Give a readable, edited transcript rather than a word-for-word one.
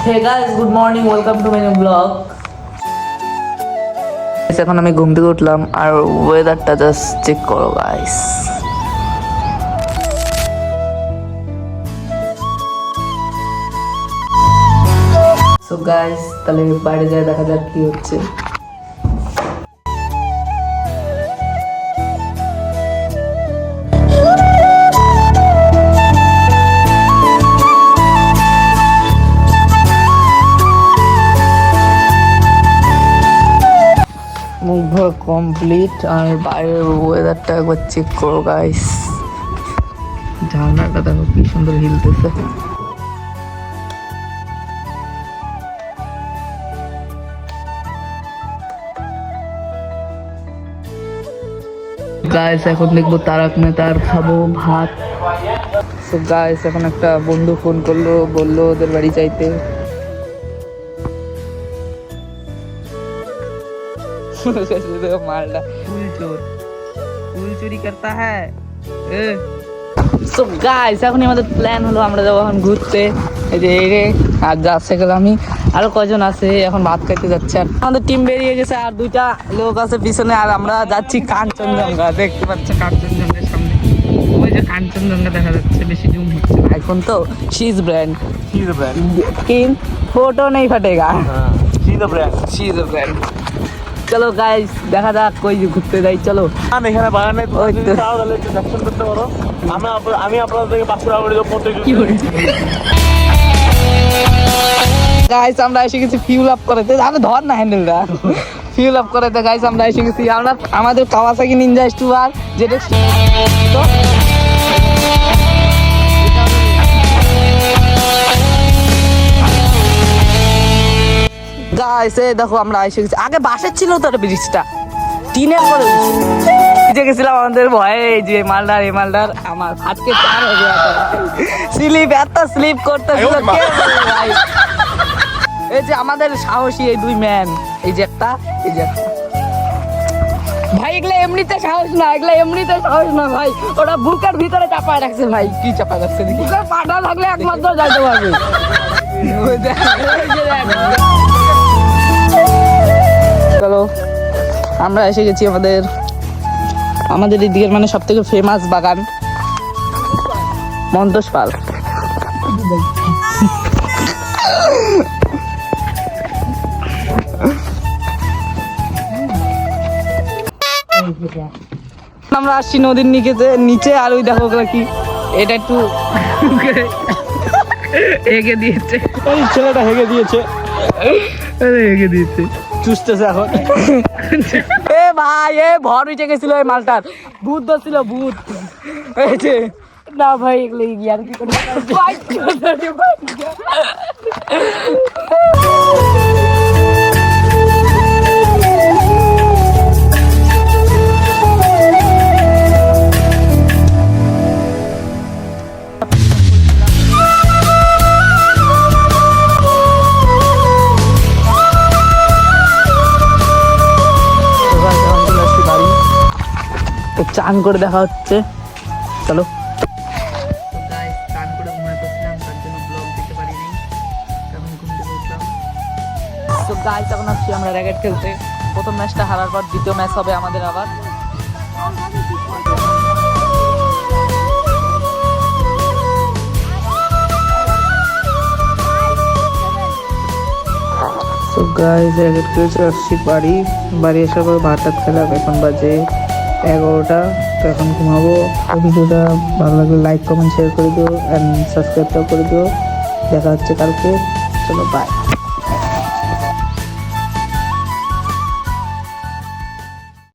Hey guys, good morning. Welcome to my new vlog. এখন আমি ঘুম থেকে উঠলাম আর ওয়েদারটা জাস্ট চেক করো গাইস। সো গাইস, তাহলে বাইরে যাই দেখা যাক কি হচ্ছে। মুখ ভর কমপ্লিট আর বাইরের ওয়েদারটা একবার চেক করো গাইস। ঝাউনাটা দেখো কি সুন্দর হিলতেছে। গাইস এখন দেখবো তারক মেহতার খাবো ভাত। তো গাইস এখন একটা বন্ধু ফোন করলো, বললো ওদের বাড়ি যাইতে। मालदा फूल चोरी करता है। সো গাইস এখন আমাদের প্ল্যান হলো আমরা যাবো এখন ঘুরতে। এই যে আর যাচ্ছে গেলাম আমি, আরো কজন আছে এখন ভাত খাইতে যাচ্ছে। আর আমাদের টিম বেরিয়ে গেছে আর দুইটা লোক আছে পিছনে। আর আমরা যাচ্ছি কাঞ্চনজঙ্ঘা, দেখতে পাচ্ছি কাঞ্চনজঙ্ঘার সামনে ওই যে কাঞ্চনজঙ্ঘা দেখা যাচ্ছে। বেশি জুম হচ্ছে আইফোন তো। शीज ब्रांड स्किन फोटो नहीं फटेगा। शीज ब्रांड। চলো গাইস দেখা যাক কই ঘুরতে যাই। চলো এখানে বাগানে দর্শন করতে পারো। আমি আপনাদেরকে বাঁকুড়া করে গাইস আমরা এসে গেছি ফিউল আপ করাতে। আমি ধর না হ্যান্ডেলটা। ফিউল আপ করাতে গাইস আমরা এসে গেছি। আমরা আমাদের কাওয়াসাকি নিনজা স্টুয়ার যেটা গাইস এই দেখো আমরা এসে গেছি। আগে বাসের ছিল তো ব্রিজটা, টিনের করে ভিজে গেছিলাম আমাদের ভয়ে। এই যে মালদার এই মালদার আমার আজকে চার হয়ে গেছে। স্লিপ এত স্লিপ করতেছিল কে ভাই। এই যে আমাদের সাহসী এই দুই ম্যান, এই যে একটা এই যে একটা ভাই। এগুলো এমনিতে সাহস না, এগুলো এমনিতে সাহস না ভাই। ওটা বুকের ভিতরে চাপা রাখছে ভাই। কি চাপা রাখছে দেখি? পাটা থাকলে একমাত্র যাইতে পারবে। চলো আমরা এসে গেছি আমাদের এই দিকের মানে সব থেকে ফেমাস বাগান মন্তোষ পাল। আমরা আসছি নদীর নিচে। আর ওই দেখো কি এটা একটু হেগে দিয়েছে। এই ছেলেটা হেগে দিয়েছে, হেগে দিয়েছে, চুষতেছে এখন। এ ভাই এ ভর উঠে গেছিল এই মালটার। ভূত ধরছিল ভূত। এই যে না ভাই এগুলো আর কি করে চান করে দেখা হচ্ছে। চলো চান করে ঘুমায় পড়ছিলাম, তার জন্য ব্লগ দিতে পারিনি। এখন ঘুম থেকে উঠলাম। তো গাইস এখন আসছি আমরা র্যাকেট খেলতে। প্রথম ম্যাচটা হারার পর দ্বিতীয় ম্যাচ হবে আমাদের আবার। তো গাইস র্যাকেট খেলতে আসছি বাড়ি আসার পর ভাত খেলাম। এখন বাজে 11টা। তো এখন ঘুমাবো। ভিডিওটা ভালো লাগলে লাইক কমেন্ট শেয়ার করে দিও অ্যান্ড সাবস্ক্রাইবটাও করে দিও। দেখা হচ্ছে কালকে। চলো বাই।